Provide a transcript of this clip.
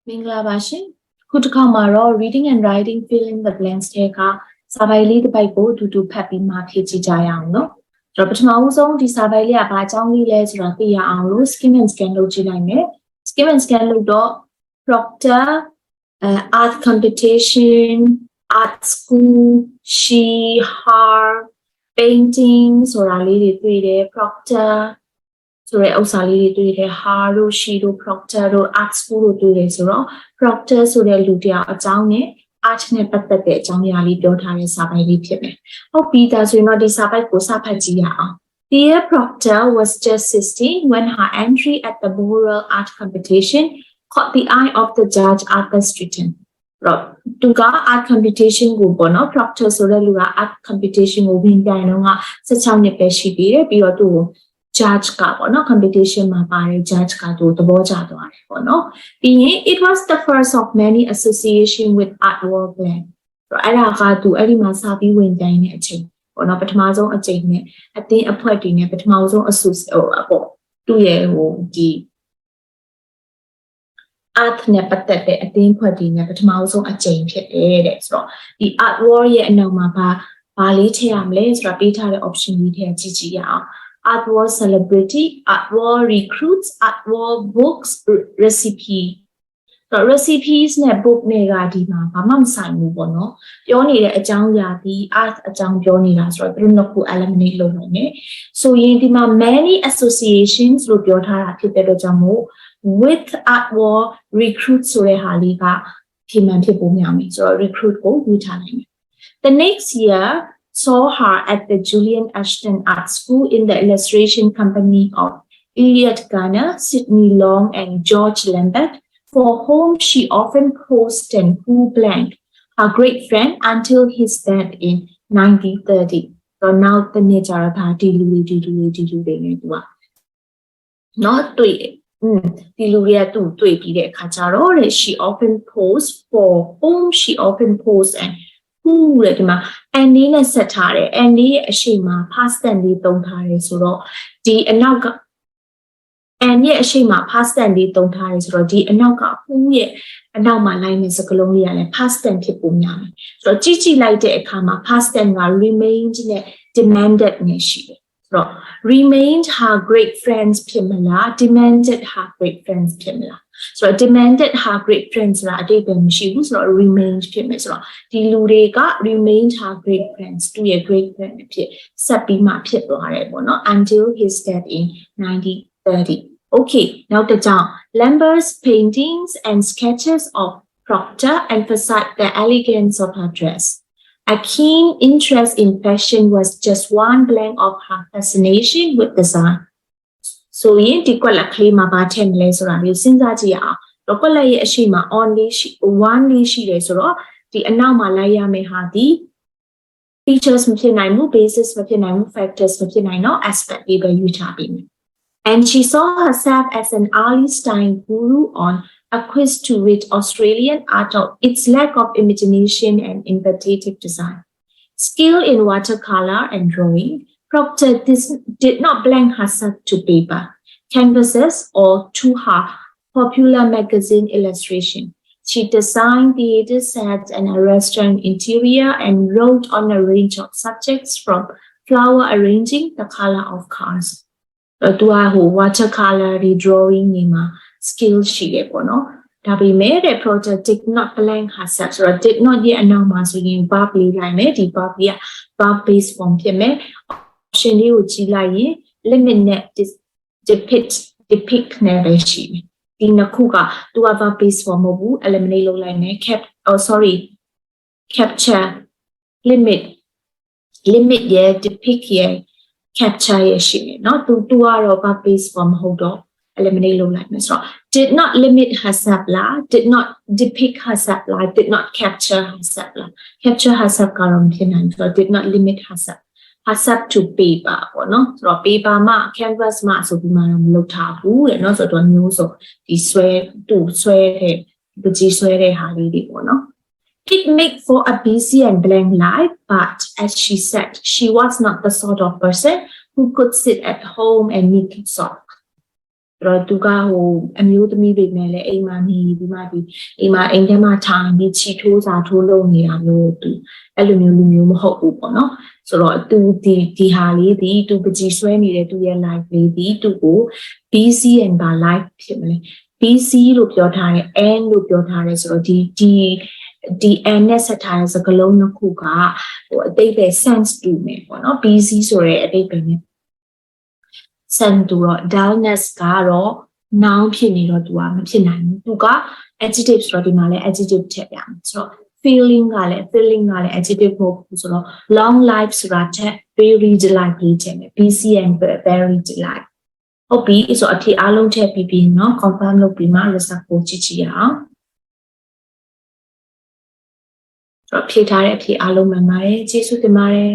Mingla Bashin, Kutukamaro, reading and writing, fill in the blanks teka, Savaili the Bible to Papi Makichi Jayano. Robert Mauzon, the Savaili Abajang Les Rapia Anro, Skim and Scandal Giline, Skim and Scandal Dog, Proctor, art competition, art school, she, her, paintings, or a lady 3 Proctor. So re osaliတွေ့တယ် har တို့ she တို့ proctor တို့ art school တို့တွေ့တယ်ဆိုတော့ proctor ဆိုတဲ့လူတယောက်အကြောင်းနဲ့ art နဲ့ပတ်သက်တဲ့အကြောင်းအရာလေးပြောထားတဲ့စာပိုက်လေးဖြစ်မယ်။ဟုတ်ပြီဒါဆိုရင်တော့ဒီစာပိုက်ကိုစဖတ်ကြည့်ရအောင်။ Thea Proctor was just 16 when her entry at the Moral Art Competition caught the eye of the judge Arthur Stratton. သူက art competition ကိုပေါ့နော် proctor ဆိုတဲ့လူက art competition ကိုဝင်ပြိုင်တော့က16နှစ်ပဲရှိသေးတယ်ပြီးတော့သူ့ကို judge ကပေါ့နော် competition မှာပါတယ် judge ကသူသဘောကျသွားတယ်ပေါ့နော်ပြီးရင် it was the first of many association with art world plan အဲ့ဒါကသူအဲ့ဒီမှာစပြီးဝင်တိုင်းတဲ့အချိန်ပေါ့နော်ပထမဆုံးအချိန်နဲ့အသင်းအဖွဲ့တွေနဲ့ပထမဆုံး ပေါ့သူ့ရဲ့ဒီ art နဲ့ပတ်သက်တဲ့အသင်းအဖွဲ့တွေနဲ့ပထမဆုံးအချိန်ဖြစ်တယ်တဲ့ဆိုတော့ဒီ art world ရဲ့အနောက်မှာဘာလေးထည့်ရမလဲဆိုတော့ပေးထားတဲ့ option လေးထည့်ကြည့်ရအောင် Art war celebrity, art war recruits, art war books, recipe. So recipes နဲ့ book နဲ့ကဒီမှာဘာမှမဆိုင်ဘူးပေါ့နော်ပြောနေတဲ့အကြောင်းအရာဒီ art အကြောင်းပြောနေတာဆိုတော့သူတို့နှစ်ခု eliminate လုပ်နိုင်တယ်ဆိုရင်ဒီမှာ many associations လို့ပြောထားတာဖြစ်တဲ့အတွက်ကြောင့်မို့ with art war recruit ဆိုတဲ့ဟာလေးကဖြစ်မှန်ဖြစ်ပုံများမယ်ဆိုတော့ recruit ကိုယူထားနိုင်တယ် The next year saw her at the Julian Ashton Art School in the illustration company of Elliot Garner, Sidney Long, and George Lambert, for whom she often posed and who blank, her great friend until his death in 1930. So now the nature of her not she often posed for whom she often posed and who တဲ့ဒီမှာ and နဲ့ဆက်ထားတယ် and ရဲ့အရှိမ past tense လေးသုံးထားတယ်ဆိုတော့ဒီအနောက်က and ရဲ့အရှိမ past tense လေးသုံးထားတယ်ဆိုတော့ဒီအနောက်က who ရဲ့အနောက်မှာလိုက်နေစကားလုံးလေးကလည်း past tense ဖြစ်ပုံများတယ်ဆိုတော့ကြည့်လိုက်တဲ့အခါမှာ past tense က remained နဲ့ demanded နဲ့ရှိတယ်ဆိုတော့ remained her great friends ဖြစ်မလား demanded her great friends ဖြစ်မလားSo demanded her great friends ဆိုတာအတိတ်ပဲမရှိဘူးဆိုတော့ remained ဖြစ်မယ်ဆိုတော့ဒီလူတွေက remained her great friends သူရဲ့ great friend ဖြစ်ဆက်ပြီးမှဖြစ်သွားတယ်ပေါ့နော် until his death in 1930 Okay now the down Lambert's paintings and sketches of Proctor emphasize the elegance of her dress A keen interest in fashion was just one blank of her fascination with design So yin di kwala clay ma ba them le so ra you စဉ်းစားကြည့်အောင်တော့kwalaရဲ့အရှိမ on လေးရှိ one လေးရှိတယ်ဆိုတော့ဒီအနောက်မှာလိုက်ရမယ့်ဟာဒီ features မဖြစ်နိုင်ဘူး basis မဖြစ်နိုင်ဘူး factors မဖြစ်နိုင်တော့ aspect လေးပဲယူထားပြီးမယ် and she saw herself as an early style guru on a quiz to read Australian art of its lack of imagination and inventive design skill in watercolor and drawing Proctor did not blank herself to paper, canvases, or to her popular magazine illustration. She designed theater sets and a restaurant interior and wrote on a range of subjects from flower arranging the color of cars. Watercolor, drawing, skill she gave, Proctor did not blank herself, or did not yet announce in Barbly line, Barb base form. Option လေးကိုကြည့်လိုက်ရင် limit နဲ့ depict နဲ့ပဲရှိတယ်ဒီနှစ်ခုကသူက verb base form မဟုတ်ဘူး eliminate လုပ်လိုက်မယ် capture limit ရဲ့ depict ရဲ့ capture ရဲ့ရှိတယ်เนาะသူကတော့ verb base form မဟုတ်တော့ eliminate လုပ်လိုက်မယ်ဆိုတော့ did not limit herself လား did not depict herself လား did not capture herself လား capture herself ကတော့မဖြစ်နိုင်ဘူးဆိုတော့ did not limit herself herself to paper ပေါ့နော်ဆိုတော့ paper မှာ canvas မှာဆိုပြီးမှတော့မလုပ်ထားဘူးတဲ့เนาะဆိုတော့မျိုးဆိုဒီဆွဲတဲ့ပကြီးဆွဲတဲ့ဟာလေးတွေပေါ့နော် It made for a busy and blank life but as she said she was not the sort of person who could sit at home and knit socks တော့သူကဟိုအမျိုးသမီးတွေနဲ့လည်းအိမ်မှာနေပြီးမှဒီအိမ်မှာအိမ်ထဲမှာထိုင်ပြီးချီထိုးစာထိုးလုပ်နေတာမျိုးသူအဲ့လိုမျိုးလူမျိုးမဟုတ်ဘူးပေါ့နော်ဆိုတော့သူဒီဟာလေးဒီသူပကြီးဆွဲနေတဲ့သူရဲ့ live လေးဒီသူကို BC and ဘာ live ဖြစ်မလဲ BC လို့ပြောထားတယ် N လို့ပြောထားတယ်ဆိုတော့ဒီ N နဲ့ဆက်ထားတဲ့စကားလုံးတစ်ခုကဟိုအတိတ်ပဲ sense တူမယ်ပေါ့နော် BC ဆိုတဲ့အတိတ်ပဲနဲ့ sense တူတော့ dullness ကတော့ noun ဖြစ်နေတော့သူကမဖြစ်နိုင်ဘူးသူက adjective ဆိုတော့ဒီမှာလည်း adjective ထည့်ပြမယ်ဆိုတော့ feeling ကလည်း adjective မဟုတ်ဘူးဆိုတော့ long life ဆိုတာထက် very delight လေးထည့်မယ် BC and very delight ဟုတ်ပြီဆိုတော့အဖြေအားလုံးထည့်ပြီးပြီเนาะ confirm လုပ်ပြီးမှ result ကိုကြည့်ကြည့်ရအောင်ဆိုတော့ဖြေထားတဲ့အဖြေအားလုံးမှန်ပါတယ်ကျေးဇူးတင်ပါတယ်